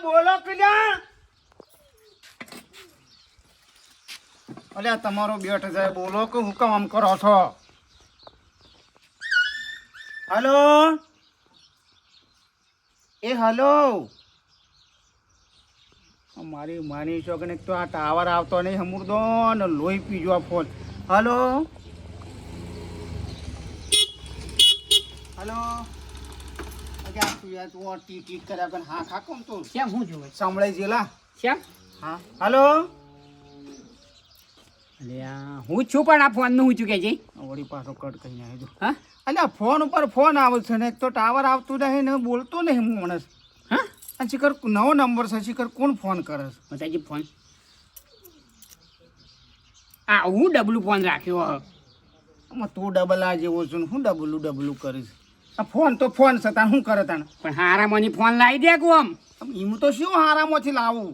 બોલો કલ્યા. અલ્યા તમારો બેઠ જાય બોલો કે હું કામ આમ કરો છો? હલો એ હલો મારી માની છોકને તો આ ટાવર આવતો નહીં હમુરદો ને લોહી પીજો આ ફોન. હલો હલો તું ટીટ કર્યા પણ હા ખા કોમ તું કેમ હું જોવે સાંભળાઈ જેલા કેમ હા હલો અલ્યા હું છું પણ આ ફોન નું હું છું કે છે વળી પાછો કટ કરી નાખજો. હા અલ્યા ફોન ઉપર ફોન આવે છે ને એક તો ટાવર આવતું નહીં ને બોલતો નહીં હું માણસ. હા અને શિખર નવો નંબર છે શિખર કોણ ફોન કરે છે? બતાજી ફોન આ હું ડબલું ફોન રાખ્યો આમાં તું ડબલ આ જેવો છું ને હું ડબલું કરીશ. આ ફોન તો ફોન છે તાણ શું કરે તાણ? પણ હારામાંની ફોન લાવી દે કો આમ એમ તો શું હારામાંથી લાવું?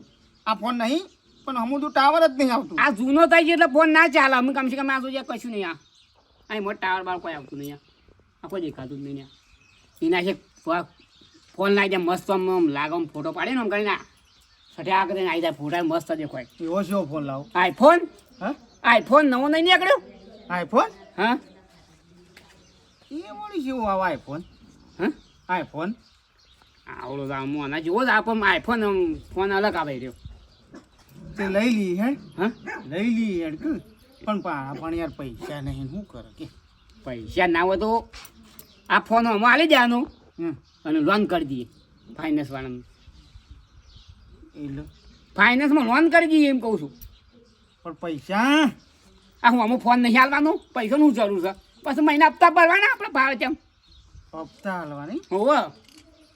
આ ફોન નહીં પણ હમું તો ટાવર જ નહીં આવતું. આ જૂનો થાય છે એટલે ફોન ના ચાલે અમે કમસે કમ આ જોઈએ કશું નહીં આ મોટા ટાવર બાર કોઈ આવતું નહીં આ કોઈ દેખાતું જ નહીં એના છે ફોન લાવી દે મસ્ત આમ લાગે આમ ફોટો પાડે ને આમ કરીને સટ્યા કરીને આવી જાય ફોટા મસ્ત દેખાય. એવો શો ફોન લાવું? આઈફોન હા આઈફોન નવો નહીં નીકળ્યો આઈફોન? હા એ વળી જેવું આવે આઈફોન? હા આઈફોન આવડો તો આમ આના જેવો જ આપો આઈફોન ફોન અલગ આવે રહ્યો તે લઈ લી હે હા લઈ લી હેડ કે પણ યાર પૈસા નહીં શું કરે કે? પૈસા ના હોય તો આ ફોન આમાં આલી દેવાનો હમ અને લોન કરી દઈએ ફાઇનાન્સ વાળાને એટલે ફાઇનાન્સમાં લોન કરી દઈએ એમ કહું છું. પણ પૈસા આ હું આમાં ફોન નહીં હાલવાનો પૈસાનું જરૂર છે પછી મહિના હપ્તા ભરવાના આપણે ભાવે તેમ હપ્તા હાલવાની હોવે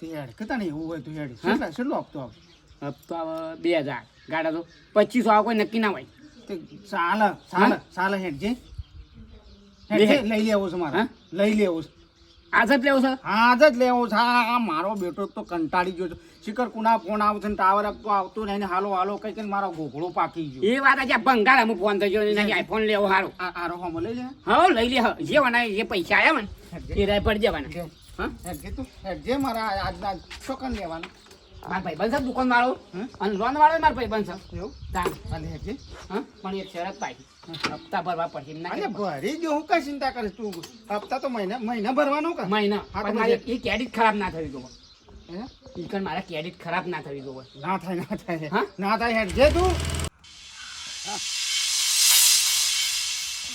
તે હેડ કે તને એવું હોય તો હેડ હા? કેટલો હપ્તો આવે? હપ્તો આવે 2000 ગાડા તો 2500 આવે કોઈ નક્કી ના હોય તે ચાલે હેડજે લઈ લેવું છે મારે. હા? લઈ લેવું છે આ જ લેવું છે આજ જ લેવું છે. આ મારો બેટો તો કંટાળી ગયો છે. શિખર કુના ફોન આવશે ને ટાવર આપતો આવતો નહીં ને હાલો હાલો કઈ કઈ મારો ઘોઘડો પાકી ગયો. એ વાત આજે ભંગાર અમુક ફોન થઈ ગયો નહીં આઈફોન લેવો સારું આરો હોમ લઈ લે. હા લઈ લે જે વનાય જે પૈસા આવ્યા ને એ રાય પડી જવાના હા હેડજે તું હેડજે મારા આજના છોકન લેવાનું. મારા ભાઈ બનશે દુકાન વાળો અને લોન વાળો મારા ભાઈ બનશે એવું તાન હાલે હેડજે. હા પણ એક શરત પાછી હપ્તા ભરવા પડશે એમ ના અરે કે ભરી દો હું કઈ ચિંતા કરીશ તું? હપ્તા તો મહિના ભરવાનો કે? મહિના હા, તો પણ મારે પછી- એ ક્રેડિટ ખરાબ ના થવી જોવે હે? ઈ કણ મારા ક્રેડિટ ખરાબ ના થવી જોવે ના થાય હા? ના થાય હેડજે તું.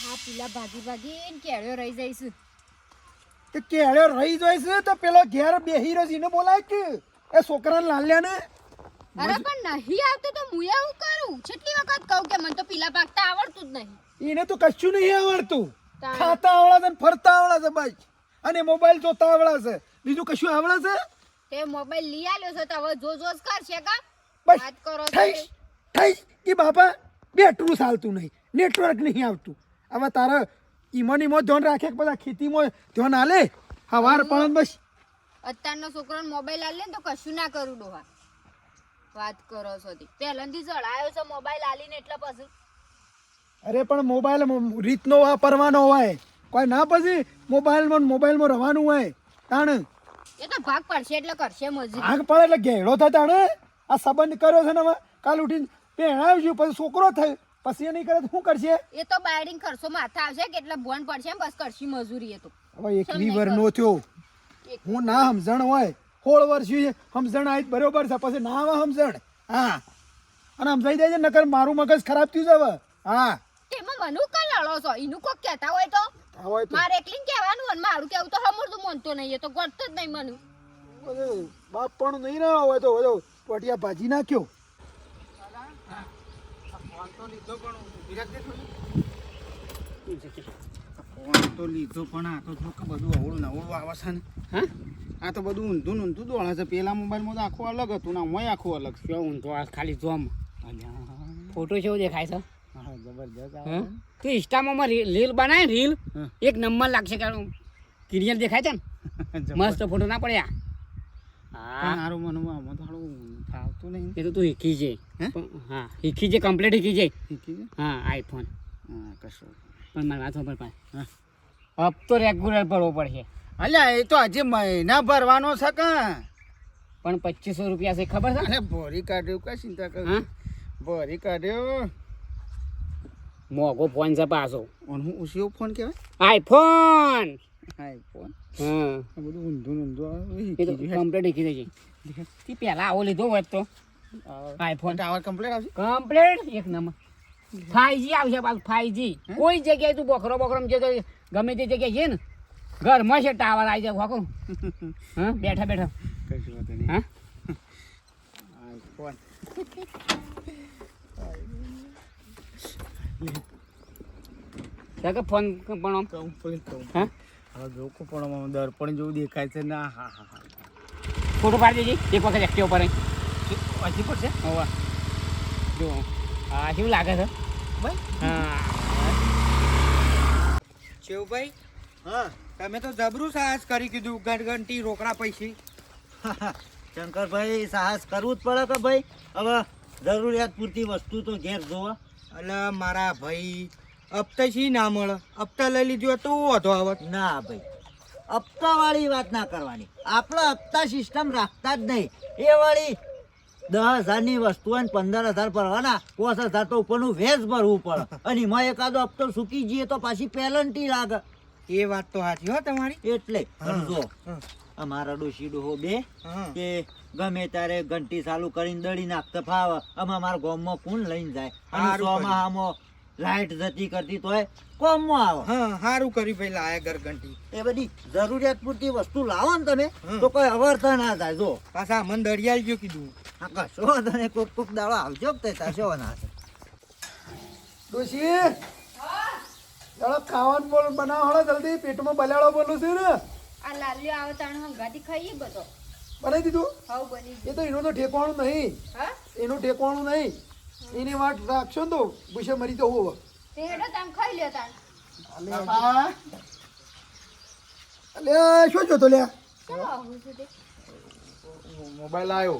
હા પેલા ભાગી કેળ્યો રહી જઈશું. તે કેળ્યો રહી જાય છે તો પેલો ઘેર બેહી રહ્યો છે એને બોલાય કે એ છોકરાને લાલ્યા ને અરે પણ નહીં આવતો તો હું એવું કરું કેટલી વખત કહું કે મને તો પીલા પાકતા આવડતું જ નહીં. એને તો કશું નહીં આવડતું. તાણ. ખાતા આવડે છે ને ફરતા આવડે છે બાઈક અને મોબાઈલ જોતા આવડે છે બીજું કશું આવડે છે? તે મોબાઈલ લઈ આલ્યો છે તો હવે જો જોજ કરશે કા બસ વાત કરો છો થઈ તે. થઈ કે બાપા બેટરું ચાલતું નહીં નેટવર્ક નહીં આવતું. હવે તારે ઈમોન ધ્યાન રાખે કે બધા ખેતીમાં ધ્યાન આલે હવાર પણ બસ અત્યારનો છોકરાને મોબાઈલ આલે ને તો કશું ના કરું ડોહા વાત કરો છો તે પહેલાથી જળાયો છે મોબાઈલ આલીને એટલે પછી અરે પણ મોબાઈલ રીતનો વાપરવાનો હોય કોઈ ના પછી મોબાઈલમાં રવાનું હોય તાણ એ તો ભાગ પડશે એટલે કરશે મજૂરી. આગ પડે એટલે ઘેડો થાય તાણે આ સંબંધ કર્યો છે ને હવે કાલ ઉઠીને પહેણાવ્યું પછી છોકરો થાય પછી એ નહીં કરે તો શું કરશે? એ તો બાયડિંગ ખર્ચો માથા આવશે કે એટલે ભોન પડશે બસ કરશી મજૂરી એ તો હવે એક વીવર નો થયો હું ના સમજણ હોય 16 વર્ષ સમજણ આવી બરોબર છે પછી ના આવે સમજણ હા અને સમજાઈ દેજે નકર મારું મગજ ખરાબ થયું છે હવે હા તેમાં મનુ કા લડો છો એનું કોક કહેતા હોય તો હોય તો મારે એકલીને કહેવાનું અને મારું કેવું તો હમુરતું માનતો નહીં એ તો ગોઠતો જ નહીં મનુ બધું બાપ પણ નહીં ના હોય તો બધો પટિયા ભાજી નાખ્યો. ફોન તો લીધો પણ આ તો જો કે બધું અવળું નવળું આવે છે ને. હા આ તો બધું ઊંધું દોડે છે. પેલા મોબાઈલમાં તો આખું અલગ હતું ને આમાં આખું અલગ છે. કેવું તો આ ખાલી જોમ અલ્યા, ફોટો કેવો દેખાય છે હા, જબરજસ્ત આવે હા છે. તું ઇન્સ્ટામાં રીલ બનાય રીલ હા. એક નંબર લાગશે કે ક્લિયર દેખાય છે ને જબરજસ્ત. મસ્ત ફોટો ના પડ્યા પણ હા હારું મને આમાં તો હારું ફાવતું નહીં. એ તો તું શીખી છે હે? હા શીખી છે કમ્પ્લીટ શીખી છે શીખી ગયા? હા આઈફોન હા, કશું. પણ મારી વાત ખબર હા. પડે હપ્તો રેગ્યુલર ભરવો પડશે અલ્યા એ તો હજી મહિના ભરવાનો છે કે પણ 2500 રૂપિયા છે ખબર છે? અરે ભરી કાઢ્યો, કઈ ચિંતા કર. હા ભરી કાઢ્યો. મોગો ફોન છે પાછો. અને હું ઉસીઓ ફોન કહેવાય? આઈફોન. આઈફોન. હા આ બધું ઊંધું ઊંધું એ તો કમ્પ્લીટ શીખી જશે. તે પહેલા આવો લીધો હોત તો આઈફોન ટાવર કમ્પ્લીટ આવશે. કમ્પ્લીટ એક નંબર 5G આવશે પાછું 5G. કોઈ જગ્યાએ તું બકરો જે તો ગમે તે જગ્યાએ છે ને ઘરમાં છે ટાવર આવી જાય વાકો. હા બેઠા બેઠા. કશું વાંધો નહીં. હા આઈફોન. કે ફોન પણ આમ કમ્પ્લીટ કહું. હા હવે જોકો પણ આમાં દર્પણ જેવું દેખાય છે ના. હા હા હા. ફોટો પાડી દેજે એક વખત એક્ટિવ ઉપર અહીં. હજી પડશે હોવા જો હા કેવું લાગે છે ભાઈ. હા શિવભાઈ, હા, તમે તો જબરું સાહસ કરી કીધું, ઘંટી રોકડા પૈસી. શંકરભાઈ સાહસ કરવું જ પડે કે ભાઈ હવે જરૂરિયાત પૂરતી વસ્તુ તો ઘેર જોવા. એટલે મારા ભાઈ હપ્તા શી ના મળે, હપ્તા લઈ લીધું તો વધો આવત. ના ભાઈ, હપ્તાવાળી વાત ના કરવાની. આપણે હપ્તા સિસ્ટમ રાખતા જ નહીં. એ વાળી 10,000ની વસ્તુ હોય ને 15,000 ભરવાના, 5,000 તો ઉપરનું વેજ ભરવું પડે. અને એમાં એકાદો હપ્તો સૂકી જઈએ તો પાછી પેનલ્ટી લાગે. એ વાત તો સાચી હો તમારી. એટલે સમજો અમારા ડોશી ડોહો બે હા. કે ગમે ત્યારે ઘંટી ચાલુ કરીને દળી નાખતા ફાવે. અમે અમારા ગામમાં કોણ લઈને જાય? અને હારું કર્યું. ચોમાહામાં લાઈટ જતી કરતી તોય કોમમાં આવે. હા, સારું કર્યું ભાઈ, લાયા ઘર ઘંટી. એ બધી જરૂરિયાત પૂરતી વસ્તુ લાવો ને તમે હમ. તો કોઈ અવર્થ ના થાય. જો પાછા મન દરિયાલ ગયો કીધું. આ કશો તને કોક દાડો આવજો કે થશો ના થાય. ડોશી ચાલો ખાવાનું બોલ બનાવો હળો જલ્દી, પેટમાં બલાડો બોલું છું ને. આ લાલ્યો આવે તાણ હંગાથી ખાઈએ બધો. બનાવી દીધું? હાવ બની એ તો એનું તો ઠેકવાનું નહીં, હા એનું ઠેકવાનું નહીં. એની વાત રાખશો ને તો ભૂસે મરી જવું હવે. તે હેડો તાણ ખાઈ લ્યો તાણ. અલ્યા શું જોતો લ્યા? કેમ આવું છે તે? મોબાઈલ આવ્યો.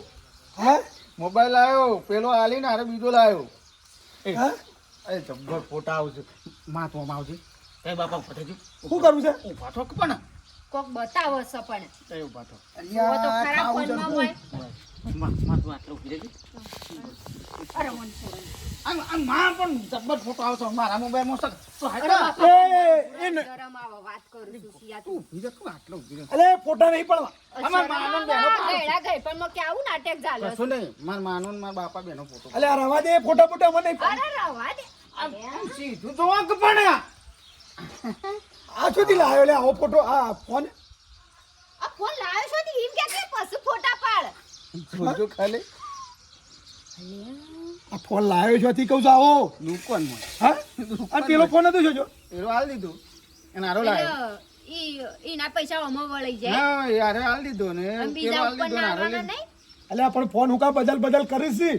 હા મોબાઈલ આવ્યો. પેલો આલી ને અરે બીજો લાવ્યો. હા એ જબ્બર ફોટા આવશે. માથવામાં આવશે. એ બાપા ફોટો જો. શું કરવું છે? ઉભા થો પણ. કોક બતાવો છે પણ. એ ઉભા થો. જુઓ તો અલ્યા, ખરા ખાવું છે ફોનમાં શું? હોય. માથું આટલું ઉભી રહેજે. અરે મન છોડો. આમ માં પણ જબ્બર ફોટો આવશે મારા મોબાઈલમાં સર. તો અરે હાચા. બાપા, એ ન- ગરમ આવો વાત કરું છું સિયા તું તું. ઉભી રહે, તું આટલો ઉભી રહે. અલે ફોટા નહીં પડવા. આમાં માનો ને બેનો પાડો. ગયડા ગઈ પણ માં કેવું નાટક ચાલે કશું નહીં. મારા માનો ને મારા બાપા બેનો ફોટો. અલ્યા રવા દે, ફોટા ફોટા મને નહીં. અરે રવા દે. આમ સીધું તો વાંક પણ. આ સુધી લાવ્યો લે આવો ફોટો. આ ફોન આ ફોન લાવ્યો છો તે ઈમ કે પશુ ફોટા પાડ. જોજો ખાલી. આ ફોન લાવ્યો છો થી કહું છું આવો. દુકાન માં. હા અને પેલો ફોન હતો જોજો. એરો હાલ દીધું. એને હારો લાવ્યો. ઈના પૈસા અમો વળી જાય. ના યાર હાલ દીધો ને. અને પેલો બીજા હાલ ઉપર દીધો ને હારો નાખવાના લીધો. નહીં. અલ્યા પણ ફોન હું કા બદલ કરીશ છી?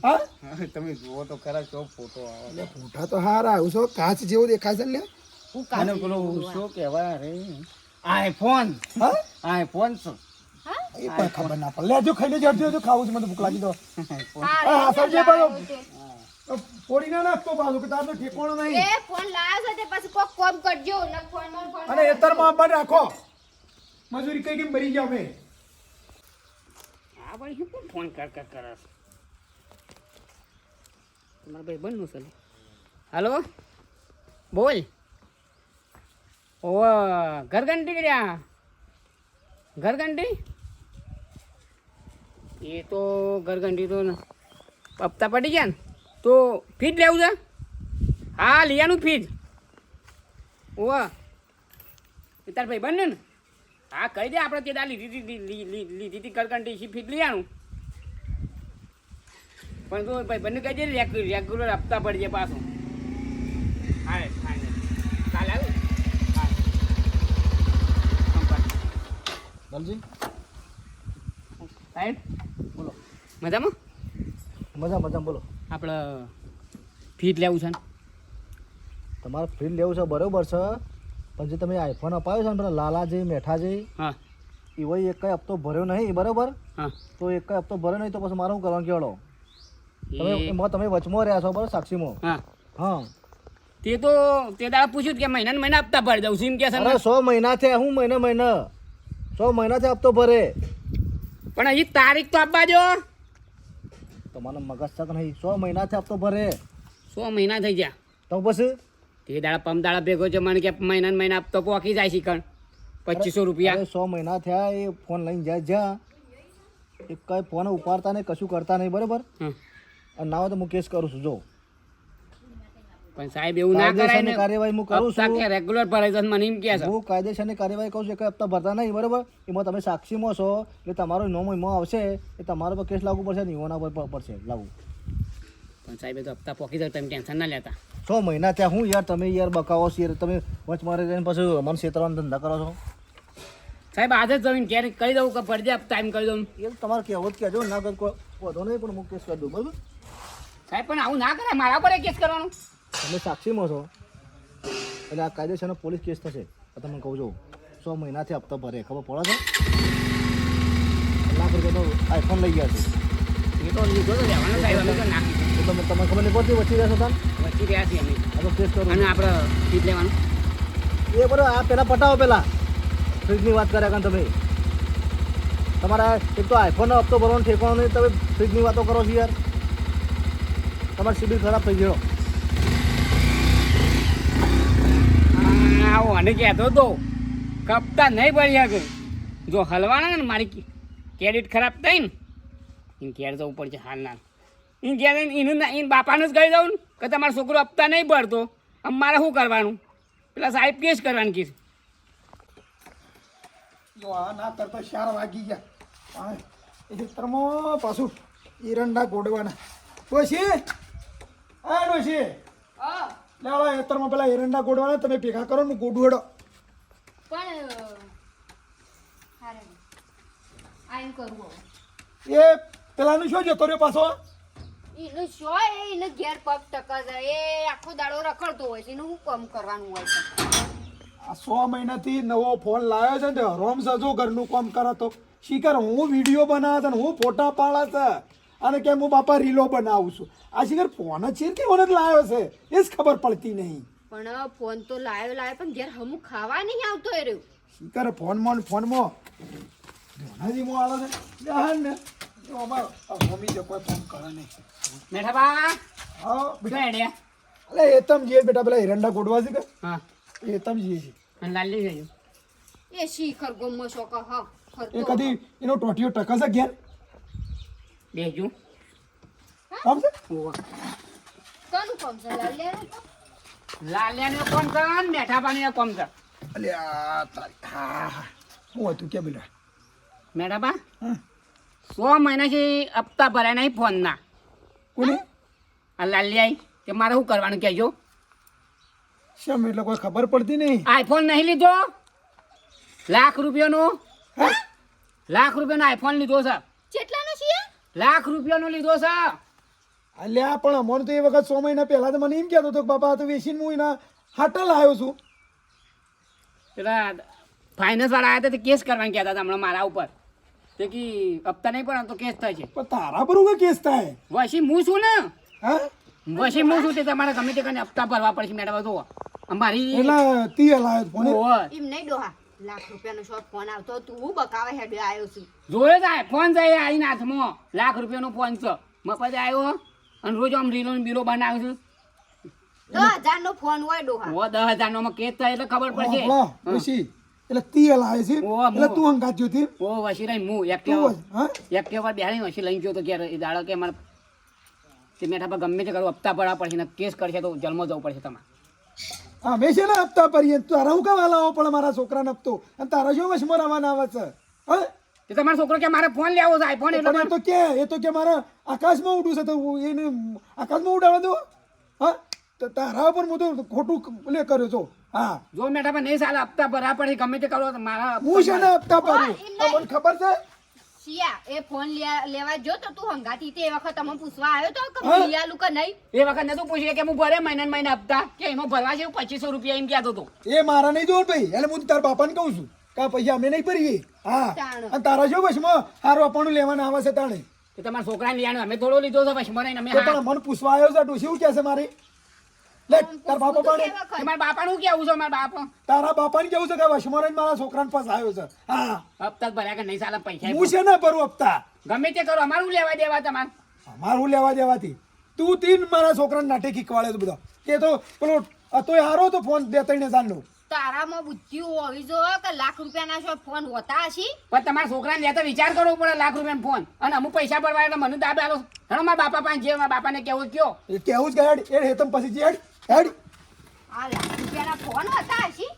હા હા, તમે જુઓ તો ખરા કેવો ફોટો આવે. અલ્યા ફોટા તો હારા આવું છો, કાચ જેવું દેખાય છે લે. હું અને કાઢી પેલો લીધું શું કહેવાય રે આઈફોન. હા આઈફોન શું? હા? એ પણ ખબર ના પડે. લે જો ખાઈ લેજો, હટજો, હટજો, ખાવું છે મને ભૂખ લાગી તો. આઈફોન. હા, હા, એટલે સમજે લાવ્યો પાછો. તે. ફોડી ના નાખતો પાછું કે તારનો ઠેકોણો નહીં. એ ફોન લાવ્યો છે તે પછી કોક કોમ કરજો ન ફોન અને એતરમાં આપણ રાખો. મજૂરી કઈ કેમ ભરી ગયા અમે. આ ભાઈ શું કોણ ફોન કર કરે છે તમારા ભાઈ બનનું છે હાલો બોલ ઓ ઘરઘંટી કર્યા ઘરઘંટી એ તો ઘરઘંટી તો હપ્તા પડી ગયા ને તો ફીટ લેવું છે હા લીયાનું ફીટ ઓ તાર ભાઈ બન ને હા કહી દે આપણે તે લીધી હતી ઘરઘંટી ફીટ લીયાનું પણ તો ભાઈ બંને કહી દે રેગ્યુલર હપ્તા પડી જાય પાછું હા કાલે આવ્યું દલજી સાહેબ બોલો મજામાં મજા બોલો. આપણે ફીટ લેવું છે ને તમારે ફ્રી લેવું છે બરોબર છે, પણ જે તમે આઈફોન અપાવ્યો છે ને પેલા લાલાજી મેઠાજી હા એવો એક કઈ હપ્તો ભર્યો નહીં બરોબર, હા તો એક કઈ હપ્તો ભર્યો નહીં તો પછી મારે શું કરવાનું કેળો તમે એ એમાં તમે વચમાં રહ્યા છો બરોબર સાક્ષીમાં. હા હા તે તો તે દાડા પૂછ્યું કે મહિના ને મહિના હપ્તા ભરી દઉં છું એમ કે છે ને અરે 100 મહિના થયા, હું મહિને 100 મહિના થયા હપ્તો ભરે. પણ હજી તારીખ તો આપવા જો. તમારો મગજ તક નહીં 100 મહિનાથી હપ્તો ભરે 100 મહિના થઈ ગયા. તો પછી તે દાડા પમદાડા ભેગો છે મને કે મહિના મહિના આપતો પોકી જાય શીખણ 2500 રૂપિયા. અરે 100 મહિના થયા એ ફોન લઈને જાય જ્યાં એ કઈ ફોન ઉપાડતા નહીં કશું કરતા નહીં બરાબર. હમ. અને ના હોય તો હું કેસ કરું છું જો પણ સાહેબ એવું ના કરાય ને. કાયદેસરની કાર્યવાહી હું કરું હપ્તા છું. કે રેગ્યુલર ભરાય છે મને એમ કહે છે. હું કાયદેસરની કાર્યવાહી કહું છું કે હપ્તા ભરતા નહીં બરાબર. એમાં તમે સાક્ષીમાં છો એટલે તમારો નોમ એમાં આવશે એ તમારા પર કેસ લાગુ પડશે ને એના પર પડશે લાગુ. પણ સાહેબ એ તો હપ્તા પોકી જાય તમે ટેન્શન ના લેતા. 100 મહિના ત્યાં હું યાર તમે યાર બકાવો છો યાર તમે વચ મારે જઈને પછી અમને છેતરવાનો ધંધા કરો છો. સાહેબ આજે જ જમીન ક્યારે કહી દઉં કે ભરજે હપ્તા એમ કહી દઉં. એ તમારે કહેવું જ કહેજો ના કોઈ વધો નહીં પણ હું કેસ કરી દઉં બરાબર. સાહેબ પણ આવું ના કરે મારા પર કેસ કરવાનો. તમે સાક્ષીમાં છો એટલે આ કાયદેસરનો પોલીસ કેસ થશે તમને કહું છું 100 મહિનાથી હપ્તા ભરે ખબર પડે છે. લાખ રૂપિયાનો આઈફોન લઈ ગયા છે એ તો લીધો તો લેવાનો સાહેબ અમે તો નાખી તો તમે તમને ખબર નહીં પડતી વચ્ચે રહેશો તમે વચ્ચે રહ્યા છીએ અમે. આ તો કેસ કરું અને આપણે સીટ લેવાનું. એ બરાબર આ પહેલાં પટાવો પહેલાં ફ્રીજની વાત કર્યા કારણ તમે તમારા એક તો આઈફોનનો હપ્તો ભરવાનો ઠેકવાનો નહીં તમે ફ્રીજની વાતો કરો છો યાર તમારો સિબિલ ખરાબ થઈ ગયો. આવો અને કહેતો તો કપતા નહીં ભરી શકે જો હલવાના ને મારી ક્રેડિટ ખરાબ થઈ ને એને ઘેર જવું પડશે હાલના. એને ઘેર એનું એને બાપાનું જ કહી દઉં ને કે તમારો છોકરો હપ્તા નહીં ભરતો આમ મારે શું કરવાનું પેલા સાહેબ કેસ કરવાનું કીધું. જો આ ના કરતા 4 વાગી ગયા એ ખેતરમાં પાછું એરંડા ગોડવાના ડોશી હા ડોશી લેવડો ખેતરમાં પેલા એરંડા ગોડવાના તમે ભેગા કરો ને ગોડું હેડો પણ હારે આઈન કરવું એ પેલાનું શું જતો રહ્યો પાછો એને શો એને ઘેર પગ ટકા જાય એ આખો દાડો રખડતો હોય છે એનું શું કામ કરવાનું હોય છે. આ 100 મહિનાથી નવો ફોન લાવ્યો છે ને રોમ સજો ઘરનું કામ કરે તો શીખર હું વિડીયો બનાવે છે ને હું ફોટા પાડે છે અને કેમ હું બાપા રીલો બનાવું છું આ શીખર ફોન જ છે કે ઓને જ લાવ્યો છે એ જ ખબર પડતી નહીં. પણ ફોન તો લાયો પણ ઘેર હમું ખાવા નહીં આવતો એ રહ્યું. શીખર ફોનમાં ધોનાજી મો આવે છે જહાન ને જો અમારો મમ્મી જો કોઈ ફોન કરે નહીં. મેઠા બા હા શું બેટા હેડ્યા? અલે એતમ જઈએ બેટા પેલા એરંડા ગોડવા છે કે હા એતમ જઈએ છે અને લાલી ગયું એ શીખર ગમો શોખ હા એ કદી એનો ટોટીઓ ટકા છે ઘેર બેજું કામ છે ઓવા કોનું કામ છે લાલિયાને કોમ કર ને મેઠા પાણીને કોમ કર. અલે આ તારી હા હું હતું કે બેટા મેઠા બા હા 100 મહિનાથી હપ્તા ભરાય નહીં ફોનના. કોને આ લાલિયાઈ કે મારે શું કરવાનું કહેજો. શેમ એટલે કોઈ ખબર પડતી નહીં આઈફોન નહીં લીધો લાખ રૂપિયાનો હા? લાખ રૂપિયાનો આઈફોન લીધો છે. કેટલાનો છે લાખ રૂપિયાનો લીધો છે. અલ્યા પણ અમોને તો એ વખત 100 મહિના પહેલા તો મને એમ કહેતો હતો કે બાપા આ તો વેચીને હું એના હાટલ આવ્યો છું પેલા ફાઇનાન્સ વાળા આવ્યા હતા તે કેસ કરવાનું કહેતા હતા હમણાં મારા ઉપર તે કે હપ્તા નહીં પણ તો કેસ થાય છે. પણ તારા પર કે કેસ થાય વસી હું છું ને હા વસી હું છું તે તમારે ગમે તે કરીને હપ્તા ભરવા પડશે મેડમ. તો અમારી એટલે તી લાવ્યો ફોન ઓય. એમ નહીં ડોહા લાખ રૂપિયાનો શોખ ફોન આવતો તું હું બકાવે હેડે આવ્યો છું. જોયો જાય ફોન જાય આવીને હાથમાં લાખ રૂપિયાનો ફોન છે મફત આવ્યો અને રોજ આમ રીલો ને બીલો બનાવ્યું છું. 10,000 નો ફોન હોય ડોહા. ઓ 10,000 નો કેસ થાય એટલે ખબર પડશે. પછી એટલે તી લાવે છે ઓહો, એટલે તું અંગાત્યો હતી ઓ વસી રહી હું તું એક્ટિવા જ, હા એક્ટિવા બેહાડી વસી લઈ ગયો તો ક્યારે એ દાડો કે મારે તે મેઠા પર ગમે તે કરું હપ્તા ભરવા પડશે ને કેસ કરશે તો જન્મ જવું પડશે તમારે. અમે છે ને હપ્તા ભરીએ તારા હું કામ લાવો પણ મારા છોકરાને હપ્તો અને તારા શું વશમાં રવાના આવે છે હા તે તમારો છોકરો કે મારે ફોન લેવો છે આઈફોન એટલે પણ એ તો કે મારા આકાશમાં ઉડું છે તો એને આકાશમાં ઉડાડવા દો હા તો તારા ઉપર હું તો ખોટું લે કર્યો છો હા જો મેઠા પર નહીં સાલે હપ્તા ભરવા પડે ગમે તે કરો તો મારા હું છે ને હપ્તા ભરું તમને ખબર છે શિયા એ ફોન લેવા જો તો તું હંગાતી તે વખત તમે પૂછવા આવ્યો તો કે હા? લિયાલું કે નહીં. એ વખત નતું પૂછ્યું કે હું ભરે મહિના ને મહિના હપ્તા કે એમાં ભરવા છે 2500 રૂપિયા એમ કહેતો હતો. એ મારા નહીં જોવાનું ભાઈ એટલે હું તારા બાપાને કહું છું કે આ પૈસા અમે નહીં ભરીએ હા તાણ. અને તારા શું વશમાં હારું આપણું લેવાના આવે છે તાણે કે તમારા છોકરાને લેવાનું અમે થોડો લીધો છે પછી મને અમે તો પણ મને પૂછવા આવ્યો છે ડોશી શું કહે છે મારી લે તાર બાપા પાડે કે મારા બાપાનું કેવું છે મારા બાપા તારા બાપાને કેવું છે કે વશમાં રહીને મારા છોકરાને ફસાયો છે હા હપ્તા જ ભર્યા કે નહીં સાલા પૈસા હું છે ને ભરું હપ્તા ગમે તે કરો અમારું લેવા દેવા તમારે અમારું લેવા દેવાથી તું તીન મારા છોકરાને નાટે ખીખવાડે છે બધો કે તો પેલો તોય હારો તો ફોન દે 3000 તારામાં બુદ્ધિ હોવી જોઈએ કે લાખ રૂપિયાના શો ફોન હોતા હશી પણ તમારા છોકરાને લેતા વિચાર કરવો પડે લાખ રૂપિયાનો ફોન અને અમુક પૈસા ભરવા એટલે મને દાબ આલો હેડો મારા બાપા પાસે જે મારા બાપાને કેવું કયો એ કેવું જ ગયા હેડ હેતમ પછી જે હેડ આ લાખ રૂપિયાના ફોન હોતા હશી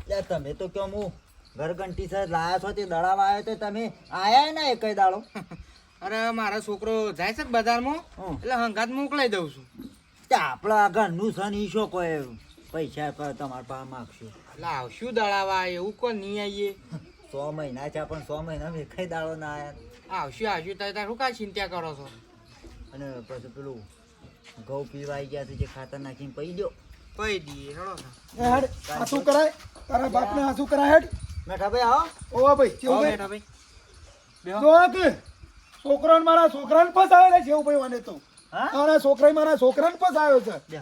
લે તમે તો કેમ હું ઘરઘંટી સર લાયા છો તે દડાવા આવ્યો તો તમે આયા ને કઈ દાડો અરે મારો છોકરો જાય છે બજારમાં હમ. એટલે હંગાત મોકલાઈ દઉં છું તે આપણા ઘરનું સન ઈ શો કોઈ પૈસા તમારા પાસે માગશું એટલે આવશું દળાવા એવું કોઈ નહીં આવીએ 100 મહિના છે પણ 100 મહિના મેં કઈ દાડો ના આયા આવશું તાર શું કાંઈ ચિંતા કરો છો અને પછી પેલું ઘઉં પીવા આવી ગયા છે જે ખાતર નાખીને પી દો પઈ દઈએ હેડો હેડ આ શું કરાય તારા બાપને આ શું કરાય હેડ મેઠા ભાઈ આવો ઓવા ભાઈ કેવું આવો ભાઈ બેઠા ભાઈ બેહો. જો કે છોકરાને મારા છોકરાને ફસાયો છે જેવું ભાઈ વાને તો હા મારા છોકરાએ મારા છોકરાને ફસાયો છે બે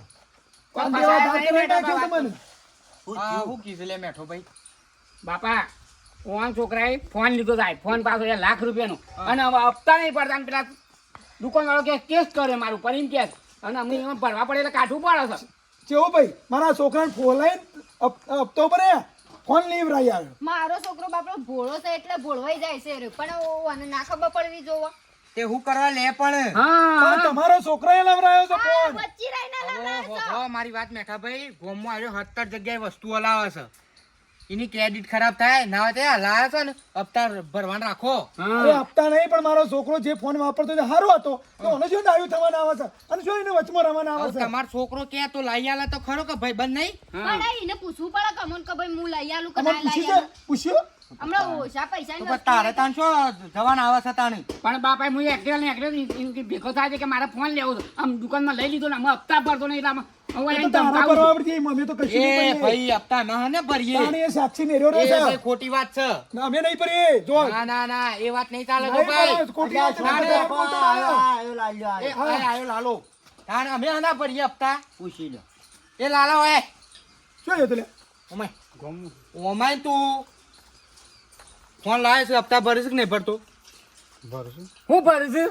કાન દેવા દાંત કરી નાખ્યો છે મને હા શું કીધું લે મેઠો ભાઈ બાપા ઓન છોકરાએ ફોન લીધો થાય ફોન પાછો છે લાખ રૂપિયાનો અને હવે હપ્તા નહીં પડતા અને પેલા દુકાનવાળો કે કેસ કરે મારું પરીને કેસ અને અમને એમાં ભરવા પડે એટલે કાઢવું પડે છે જેવું ભાઈ મારા છોકરાને ફોલાઈને હપ્તો ભરે ફોન લીવરાઈ આવ્યો મારો છોકરો બાપડો ભોળો છે એટલે ભોળવાઈ જાય છે રે. પણ ઓને ના ખબર પડવી જોવો તે હું કરવા લે પણ હા પણ તમારો છોકરાએ લવરાયો છે ફોન વચ્ચી રહીને લવડાવે છે. હો, મારી વાત મેઠા ભાઈ ગોમમાં આવ્યો 70 જગ્યાએ વસ્તુઓ લાવે છે એની ક્રેડિટ ખરાબ થાય ના હોય તે લાવે છે ને હપ્તા ભરવાનું રાખો અરે હપ્તા નહીં પણ મારો છોકરો જે ફોન વાપરતો હતો સારો હતો તો મને શું ડાયું થવાના આવે છે અને શું એને વચમાં રવાના આવે હવે છે તમારો છોકરો કે તો લઈ આલે તો ખરો કે ભાઈ બંધ નહીં પણ એને પૂછવું પડે કે અમોને કે ભાઈ હું લઈ આલું કે અમારે ના લઈ પૂછ્યું આલું. છે પૂછ્યું હમણાં ઓછા પૈસા તો પછી તારે તાન શું જવાન આવે છે તાણી પણ બાપાએ હું એકડે ને એકડે ભેગો થાય છે કે મારે ફોન લેવો છે આમ દુકાનમાં લઈ લીધો ને અમે હપ્તા ભરતો નહીં એટલે આમાં હવે એ એને તો તારા ધમકાવું પર છું. આવડતી મમ્મી તો કશું એ નહીં પડી. ભાઈ હપ્તા ના ને ભરીએ તાણી એ સાક્ષી મેર્યો એ રહ્યો છે ભાઈ ખોટી વાત છે ના, અમે નહીં પડીએ જો ના ના ના એ વાત નહીં ચાલે નહીં ભાઈ પડે, ખોટી વાત ના, છે. ના, બોલતો રહ્યો. આયો લાલ્યો એ આયો આયો લાલો તાણ અમે ના ભરીએ હપ્તા પૂછી લો એ લાલા હોય શું થયું તું લે? ઓમાય ઓમાય તું ફોન લાવે છે હપ્તા ભરીશ કે નહીં ભરતો હું ભરું છું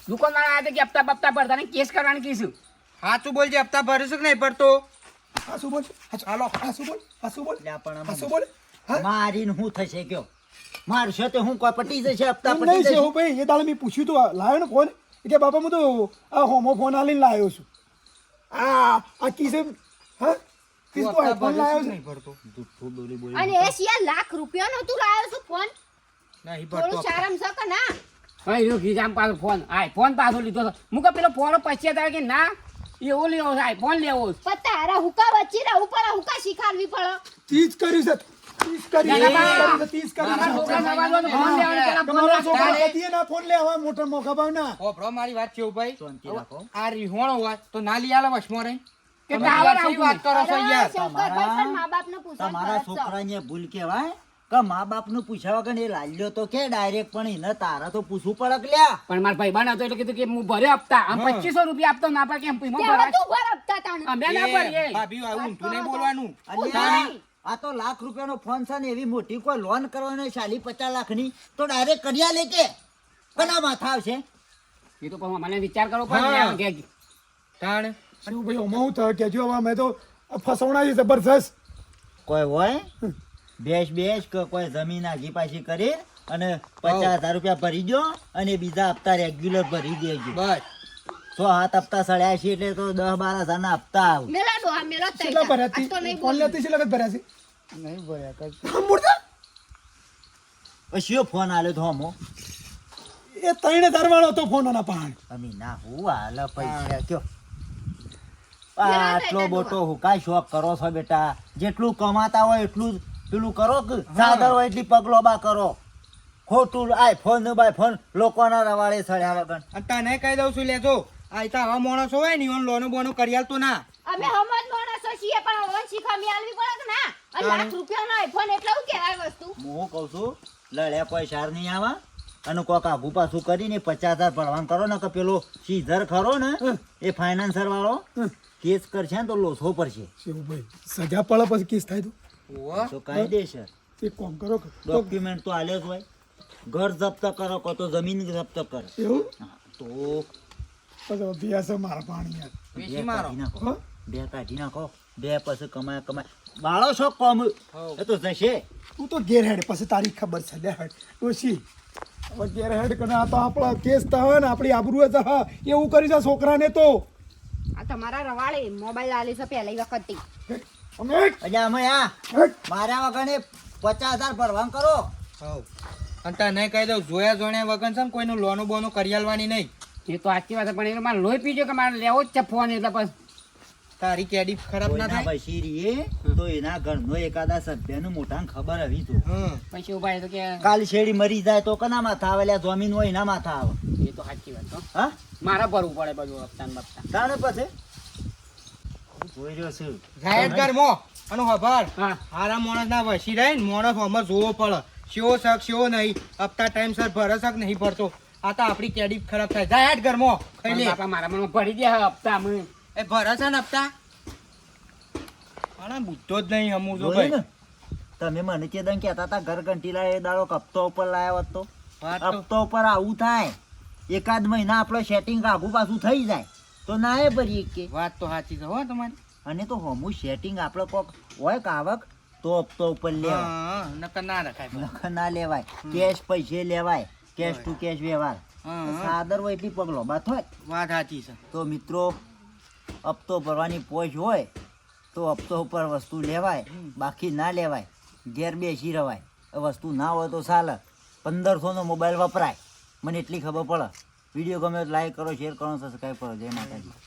દુકાનવાળા આવ્યા હતા કે હપ્તા બપ્તા ભરતા નહીં કેસ કરવાનું કીધું સાચું બોલજે હપ્તા ભરીશ કે નહીં ભરતો આ શું બોલ હાલો આ શું બોલ આ શું બોલ લ્યા પણ આ શું બોલ હા? મારીને હું થશે કયો મારશે તો હું કોઈ પટી જશે હપ્તા એમ પટી નહીં છે જશે હું ભાઈ એ દાડે મેં પૂછ્યું તું લાવ્યો ને ફોન એ કે બાપા હું તો આ હોમો ફોન આલીને લાવ્યો છું આ કિસે હા કિસ તો આઈફોન લાવ્યો છે નહીં ભરતો જુઠ્ઠું બોલી બોલી અને એ સિયા લાખ રૂપિયાનો તું લાવ્યો છું ફોન નહીં થોડું ભરતો શરમ છે કે ના હા એનો ગીજામ પાછો ફોન ફોન પાછો લીધો છે હું કે પેલો પોરો પછી હતા કે ના એવો લેવો છે ફોન લેવો છે પણ તારા હુકા વચ્ચે રહું પડે હુકા શીખાડવી પડે ચીજ કર્યું છે ચીજ કર્યું છે ચીજ કર્યું મારા છોકરા છે નવા જો ફોન લેવાનો પેલા ફોન તમારા રાખતા. છોકરા કદીએ ના ફોન લે આવા મોટા મોઘા ભાવના ઓભરો મારી વાત છે ભાઈ શાંતિ રાખો આ રીહોણો હોય તો ના લઈ આલે વશમાં રહી કે તમે ટાવર કેવી આવતું વાત કરો છો અરે યાર શંકરભાઈ પણ મા બાપને પૂછવા તમારા પડે છે. છોકરાને ભૂલ કહેવાય કે મા બાપનું પૂછ્યા વગર એ લાલ્યો તો કે ડાયરેક્ટ પણ એને તારા તો પૂછવું પડે કે લ્યા પણ મારા ભાઈ બન હતો એટલે કીધું કે હું ભરે હપ્તા આમ 2500 રૂપિયા આપતો ના પડે કેમ પીમો ત્યાં ભરાય તું ભર હપ્તા તાણે. અમે ના ભરીએ ભાભી આવું ઊંધું નહીં બોલવાનું અલ્યા, આ તો લાખ રૂપિયાનો ફોન છે ને એવી મોટી કોઈ લોન કરવાની 40-50 લાખની તો ડાયરેક્ટ કર્યા લે કે કના માથા આવશે એ તો પણ મને વિચાર કરવો હા. પડે કે તાણ શું ભાઈ ઓમાં હું થયું કેજો હવે મેં તો ફસવણા છે જબરજસ્ત કોઈ હોય બેસ કે કોઈ જમીન આગી પાછી કરી અને 50,000 રૂપિયા ભરી દો અને બીજા હપ્તા રેગ્યુલર ભરી દેજો બસ 6-7 હપ્તા સળ્યા છે એટલે તો 10-12 હજારના હપ્તા આવે મેલા ડોહા મેલો તઈ કેટલા જા. ભર્યા આ તો નહીં હતી ફોન બોલું. લેતી છે લગત ભર્યા છે નહીં ભર્યા કઈ સાંભળતા? પછી ફોન આલ્યો તો હમો એ 3000 વાળો હતો ફોન આના પાણ અમે ના હું હાલ પૈસા કયો મેલા આટલો તઈ મોટો હુકાય શોખ કરો છો બેટા જેટલું કમાતા હોય એટલું જ પેલું કરો કે ચાદર હોય એટલી પગલોબા કરો ખોટું આઈફોન ને બાઈફોન લોકોના રવાડે સળ્યા વગર અને તને કહી દઉં છું લેજો આ તો આવા માણસો હોય ને ઈવન લોનો બોનો કરી આલતો ના અમે હમજ માણસો છીએ પણ ઓન શીખામી આલવી પડે કે ના અને લાખ રૂપિયાનો આઈફોન એટલે શું કહેવાય વસ્તુ હું કહું છું લડ્યા પૈસા નહીં આવા અને કોક આઘું પાછું કરીને 50,000 ભરવાનું કરો ને કે પેલો સીધર ખરો ને એ ફાઇનાન્સર વાળો કેસ કરશે ને તો લોસો પડશે. શિવભાઈ સજા પડે પછી કેસ થાય તો ઓહો. તો કાયદેસર એક કામ કરો કે ડોક્યુમેન્ટ તો આલ્યો જ હોય. ઘર જપ્ત કરો કો તો જમીન જપ્ત કરો. એવું હા, તો પછી અભ્યાસ મારા પાણી યાર વેચી મારો. કાઢી નાખો. હો? 2 કાઢી નાખો. 2 પછી કમાય બાળો છો કોમ એ તો જશે. તું તો ઘેર હેડ પછી તારી ખબર છે લે હેડ ડોશી હવે ઘેર હેડ કરે આ તો આપણા કેસ થાય ને આપણી આબરૂ જ હા એવું કરી છે છોકરાને તો આ તમારા રવાડે મોબાઈલ આલી છે પહેલી વખતથી. અમે એટલે અમે આ હેડ. માર્યા વગર 50,000 ભરવાનું કરો. હવ. અને તને કહી દઉં જોયા જોણ્યા વગર છે ને કોઈનું લોનું બોનું કરી આલવાની નહીં. એ તો સાચી વાત છે, પણ એ મારે લોહી પીજો કે મારે લેવો જ છે ફોન એટલે પછી તારી ક્રેડિટ ખરાબ ના કોઈના થાય. પછી રહીએ તો એના ઘરનો એકાદા સભ્યનું મોટાને ખબર હવી તો હમ. પછી ઉભા રહે તો કે કાલ શેરી મરી જાય તો કના માથા આવે લ્યા જમીન હોય એના માથા આવે. એ તો સાચી વાત હો. હા મારા ભરવું પડે બધું હપ્તા ને બપ્તા. તાણે પછી હું જોઈ રહ્યો છું. જાહેર કર મો અને ખબર હા હારા માણસ ના વસી રહે ને માણસ હમણાં જોવો પડે શેવો શક શેવો નહીં હપ્તા ટાઈમસર ભરે શક નહીં ભરતો આ તો આપણી ક્રેડિટ ખરાબ થાય. જાહેર કર મો ખાઈ પણ લે. બાપા મારા મનમાં ભરી દે હપ્તા અમે. એ ભરે છે ને હપ્તા પણ બુદ્ધો જ નહીં હમું જો જોયું ભાઈ. ને તમે મને ચેદન કહેતા હતા ઘર ઘંટીલા એ દાડો કપતો ઉપર લાવ્યો હોત તો વાત તો હપ્તો ઉપર આવું થાય એકાદ મહિના આપણો સેટિંગ આઘું પાછું થઈ જાય તો ના એ ભરીએ કે. વાત તો સાચી છે હો તમારી. અને તો હમું સેટિંગ આપણે કોક હોય કાવક તો હપ્તો ઉપર લેવાય. હા નકર ના રખાય પણ. નખર ના લેવાય. કેશ પૈસે લેવાય. કેશ ટુ કેશ વ્યવહાર. હા, હા. સાદર હોય એટલી પગલો બાત હોય. વાત સાચી છે. તો મિત્રો હપ્તો ભરવાની પોચ હોય તો હપ્તો ઉપર વસ્તુ લેવાય બાકી ના લેવાય. ઘેર બેસી રવાય. વસ્તુ ના હોય તો ચાલે. 1500નો મોબાઈલ વપરાય. મને એટલી ખબર પડે. વિડીયો ગમે તો લાઈક કરો, શેર કરો, સબસ્ક્રાઈબ કરો. જય માતાજી.